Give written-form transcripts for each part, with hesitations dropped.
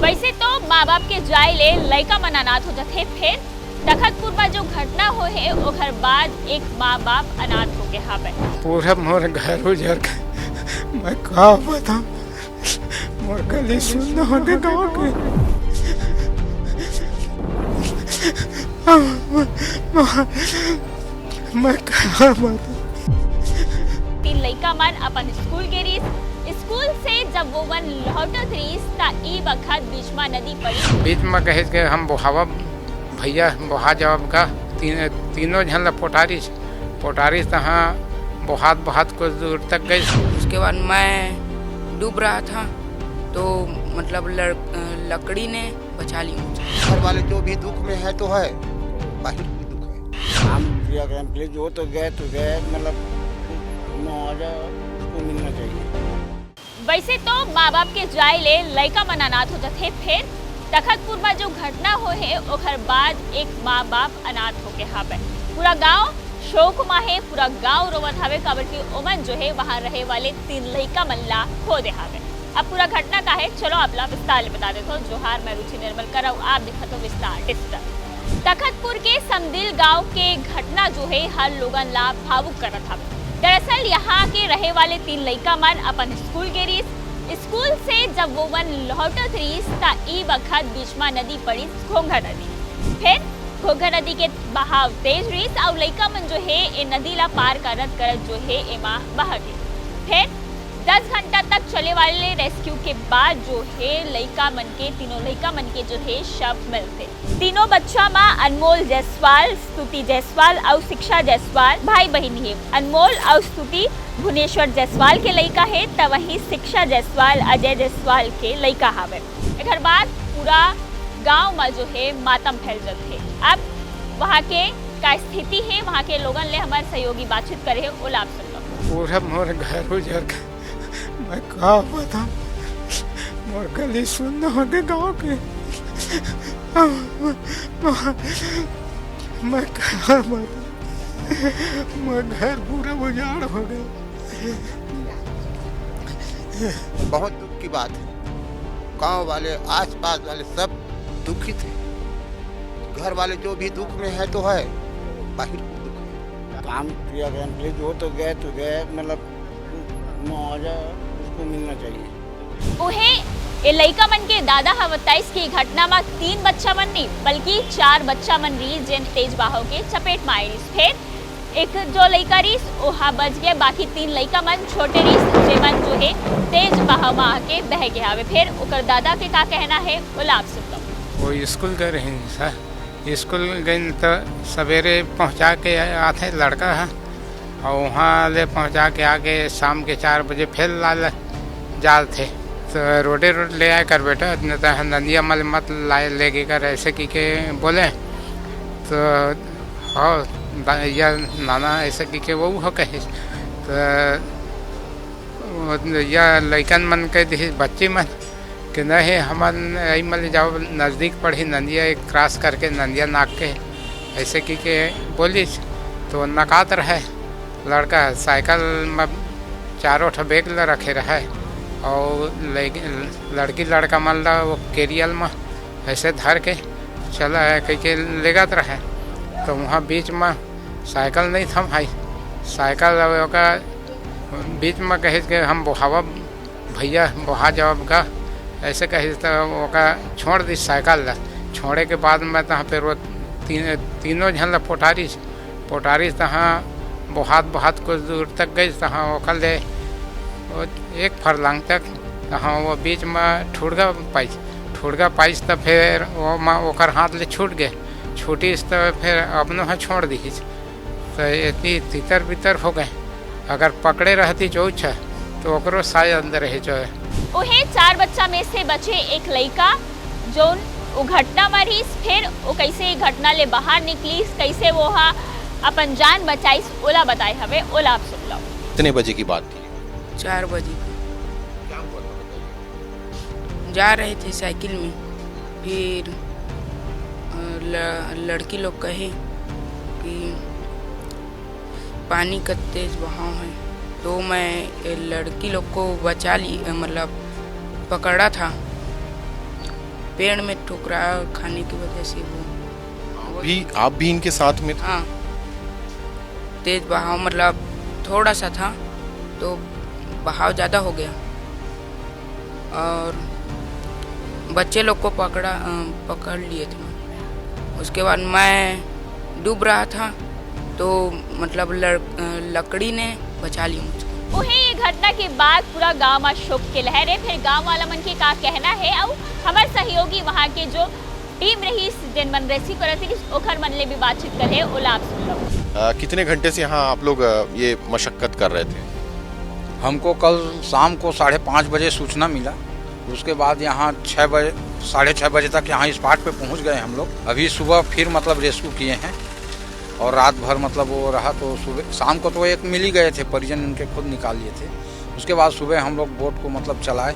वैसे तो माँ बाप के जाय ले लड़का मन अनाथ हो जाते, फिर तखतपुर में जो घटना हो है ओकर बाद एक माँ बाप अनाथ हो गए हवे। पूरा मोर घर उजड़ के मैं का बताऊं, मोर गली सुन होने गाँव के मैं का बताऊं। तीन लड़का मन अपन स्कूल गेरिस, स्कूल से जब वो मन लौटत रहीस ता ई बखत बीच में नदी पड़ी। बीच में कहे के हम बहावा भैया बहा जवाब का तीनों झन ला पोटारिस तहाँ बहात कुछ दूर तक गई। उसके बाद मैं डूब रहा था तो मतलब लकड़ी ने बचा ली मुझे। घर वाले जो भी दुख में है तो है, बाहर भी दुख है। हम क्रियाक्रम के लिए जो तो गए मतलब मुआवजा उसको मिलना चाहिए। वैसे तो माँ बाप के जाय ले लड़का मन अनाथ हो जाते, फिर तखतपुर में जो घटना हो है ओकर बाद एक माँ बाप अनाथ हो गए हवे। पूरा गांव शोक में है, पूरा गांव रोवत हवे काबर की ओमन जो है वहाँ रहे वाले तीन लड़का मन ला खो दे हवे। अब पूरा घटना का है चलो आपला विस्तार ले बता देते हो। जोहार, मैं रुचि निर्मल करऊ, आप दिखत हो विस्तार डिजिटल। तखतपुर के समदिल गांव के घटना जो है हर लोगन ला भावुक करत हवे। दरअसल यहाँ के रहे वाले तीन लड़का मन अपन स्कूल गेरिस, स्कूल से जब वो मन लौटत रहीस ता ई बखत बीच में नदी पड़ी घोंघा नदी। फिर घोंघा नदी के बहाव तेज रहीस और लड़का मन जो है ए नदी ला पार करत जो है एमा बह गए। फिर 10 घंटा तक चले वाले रेस्क्यू के बाद जो है तीनों लड़का मन के जो है शव मिलते। तीनों बच्चा माँ अनमोल जायसवाल, स्तुति जायसवाल और शिक्षा जायसवाल भाई बहन है। अनमोल और स्तुति भुवनेश्वर जायसवाल के लड़का है तो वही शिक्षा जायसवाल अजय जायसवाल के लड़का हवे। एक बाद पूरा गांव में जो है मातम फैल जाते। अब वहाँ के का स्थिति है, वहाँ के लोगन ले हमारे सहयोगी बातचीत करे है, वो लाभ सुन लो। पूरा मोर घर उजड़ के मैं का बताऊं, मोर गली सुन होने गाँव के मैं का बताऊं, मोर घर पूरा उजाड़ हो गया। बहुत दुख की बात है। गांव वाले आसपास वाले सब दुखी थे। घर वाले जो भी दुख में है तो है, बाहर भी दुख है। काम क्रियाक्रम के लिए जो तो गए मतलब मुआवजा उसको मिलना चाहिए। उहे ए लड़का मन के दादा हा बताइस की घटना में 3 बच्चा मन नहीं बल्कि 4 बच्चा मन रही जेन तेज बहाव के चपेट में आईस। फिर एक जो लड़का रहीस ओहा बच गए, बाकी 3 लड़का मन छोटे रहीस जेमन जो है तेज बहाव में आके बह गए हवे। फिर ओकर दादा के का कहना है वो लाभ सुन लो। वो स्कूल गए रहे सर, स्कूल गए तो सवेरे पहुंचा के आते लड़का है और वहाँ ले पहुंचा के आके शाम के 4 बजे फिर लाल जाल थे तो रोड ले आए कर बेटा नदिया मल मत लाए लेके कर ऐसे की के बोले तो हाँ या नाना ऐसे की के वो हो कहे तो या लड़कन मन के बच्चे मन कि नहीं हमन यही मल जाओ नज़दीक पड़ी नदिया एक क्रॉस करके नदिया नाक के ऐसे की के बोली तो नकात रहे लड़का साइकिल में 4 बैग ला रखे रहे और लड़की लड़का मन ला वो केरियल में ऐसे धर के चला है कह के लेगत रहे तो वहाँ बीच में साइकिल नहीं थम भाई साइकिल का बीच में कहे के हम बहावा भैया बहा जवाब का ऐसे कहे तो वो छोड़ दी साइकिल ला। छोड़े के बाद में तहाँ फिर वो तीनों झन ला पोटारिस तहाँ बहात कुछ दूर तक गई तहाँ ओखल ले एक फरलांग तक तहाँ वो बीच में ठुड़गा पाइस तो फिर वो ओकर हाथ ले छूट गए, छूटीस तो फिर अपनों हाँ छोड़ दी तो इतनी तितर बितर हो गए। अगर पकड़े रहती चौछ तो ओकरो शायद अंदर रहे जो है। उहे 4 बच्चा में से बचे एक लड़का जो वो घटना मरीस, फिर वो कैसे घटना ले बाहर निकली, कैसे वो हा अपन जान बचाई ओला बताए हवे, ओला आप सुन लो। कितने बजे की बात थी? 4 बजे जा रहे थे साइकिल में, फिर लड़की लोग कहे कि पानी का तेज बहाव है तो मैं लड़की लोग को बचा ली, मतलब पकड़ा था पेड़ में ठुकरा खाने की वजह से वो आप भी इनके साथ में थे? हाँ, तेज बहाव मतलब थोड़ा सा था तो बहाव ज़्यादा हो गया और बच्चे लोग को पकड़ लिए थे। उसके बाद मैं डूब रहा था तो मतलब लकड़ी ने बचा लिया मुझको। वही ये घटना के बाद पूरा गांव में शोक के लहरे। फिर गांव वाला मन के का कहना है और हमारे सहयोगी वहाँ के जो टीम रही जिन मन रेस्क्यू करती ओखर मन ले भी बातचीत करे ओला आप सुन लो। कितने घंटे से यहाँ आप लोग ये मशक्कत कर रहे थे? हमको कल शाम को 5:30 बजे सूचना मिला। उसके बाद यहाँ 6 बजे 6:30 बजे तक यहाँ स्पॉट पे पहुँच गए हम लोग। अभी सुबह फिर मतलब रेस्क्यू किए हैं और रात भर मतलब वो रहा तो सुबह शाम को तो एक मिल ही गए थे, परिजन उनके खुद निकाल लिए थे। उसके बाद सुबह हम लोग बोट को मतलब चलाए,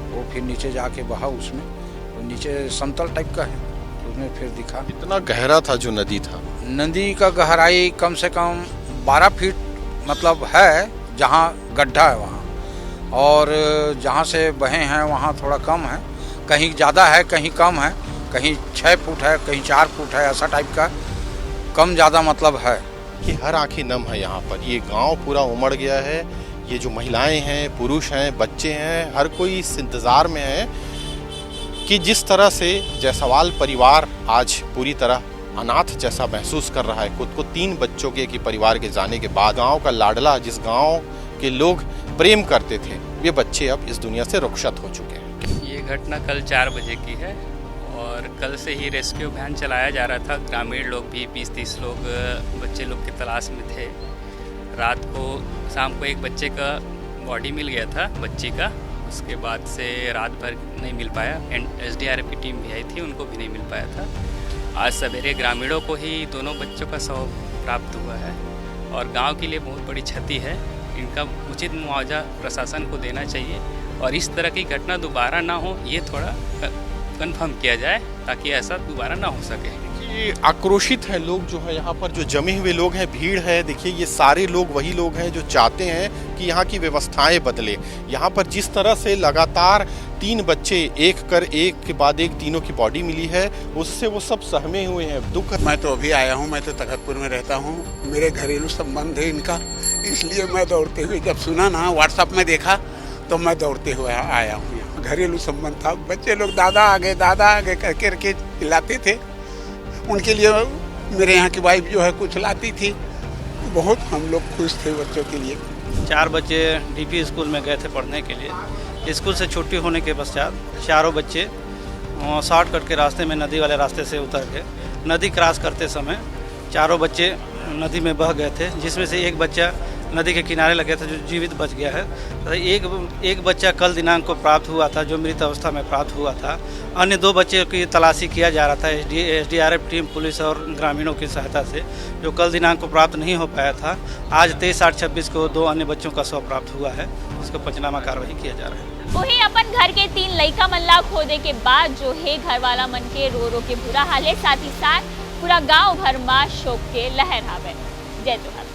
वो फिर नीचे जाके बहा उसमें, वो नीचे समतल टाइप का है तो उसमें फिर दिखा। कितना गहरा था जो नदी था? नदी का गहराई कम से कम 12 फीट मतलब है, जहाँ गड्ढा है वहाँ, और जहाँ से बहे हैं वहाँ थोड़ा कम है, कहीं ज़्यादा है कहीं कम है, कहीं 6 फुट है कहीं 4 फुट है, ऐसा टाइप का कम ज़्यादा मतलब है कि हर आंखें नम है यहाँ पर। ये गांव पूरा उमड़ गया है। ये जो महिलाएं हैं, पुरुष हैं, बच्चे हैं, हर कोई इस इंतज़ार में है कि जिस तरह से जायसवाल परिवार आज पूरी तरह अनाथ जैसा महसूस कर रहा है खुद को 3 बच्चों के परिवार के जाने के बाद। गांव का लाडला, जिस गांव के लोग प्रेम करते थे, ये बच्चे अब इस दुनिया से रुखसत हो चुके हैं। ये घटना कल 4 बजे की है और कल से ही रेस्क्यू अभियान चलाया जा रहा था। ग्रामीण लोग भी 20-30 लोग बच्चे लोग की तलाश में थे। रात को शाम को एक बच्चे का बॉडी मिल गया था, बच्ची का। उसके बाद से रात भर नहीं मिल पाया। SDRF की टीम भी आई थी, उनको भी नहीं मिल पाया था। आज सवेरे ग्रामीणों को ही दोनों बच्चों का शव प्राप्त हुआ है और गांव के लिए बहुत बड़ी क्षति है। इनका उचित मुआवजा प्रशासन को देना चाहिए और इस तरह की घटना दोबारा ना हो, ये थोड़ा कन्फर्म किया जाए ताकि ऐसा दोबारा ना हो सके। ये आक्रोशित है लोग जो है यहाँ पर, जो जमे हुए लोग हैं, भीड़ है। देखिए ये सारे लोग वही लोग हैं जो चाहते हैं कि यहाँ की व्यवस्थाएं बदले। यहाँ पर जिस तरह से लगातार 3 बच्चे एक के बाद एक तीनों की बॉडी मिली है, उससे वो सब सहमे हुए हैं। दुख। मैं तो अभी आया हूँ, मैं तो तखतपुर में रहता हूँ, मेरे घरेलू संबंध है इनका, इसलिए मैं दौड़ते हुए जब सुना ना, व्हाट्सएप में देखा तो मैं दौड़ते हुए आया हूँ। घरेलू संबंध था, बच्चे लोग दादा आगे करके चिल्लाते थे। उनके लिए मेरे यहाँ की वाइफ जो है कुछ लाती थी। बहुत हम लोग खुश थे बच्चों के लिए। 4 बच्चे DP स्कूल में गए थे पढ़ने के लिए। स्कूल से छुट्टी होने के पश्चात चारों बच्चे शॉर्टकट के रास्ते में नदी वाले रास्ते से उतर के नदी क्रॉस करते समय चारों बच्चे नदी में बह गए थे, जिसमें से एक बच्चा नदी के किनारे लगे थे जो जीवित बच गया है। एक बच्चा कल दिनांक को प्राप्त हुआ था जो मृत अवस्था में प्राप्त हुआ था। अन्य 2 बच्चों की तलाशी किया जा रहा था SDRF टीम, पुलिस और ग्रामीणों की सहायता से, जो कल दिनांक को प्राप्त नहीं हो पाया था। आज 23/8/26 को 2 अन्य बच्चों का शव प्राप्त हुआ है, जिसको पंचनामा कार्रवाई किया जा रहा है। वही अपन घर के 3 लड़का मन ला खोदे के बाद जो है घर वाला मन के रो के बुरा हाल है, साथ ही साथ पूरा गाँव भर में शोक के लहर आवे। जय जोहार।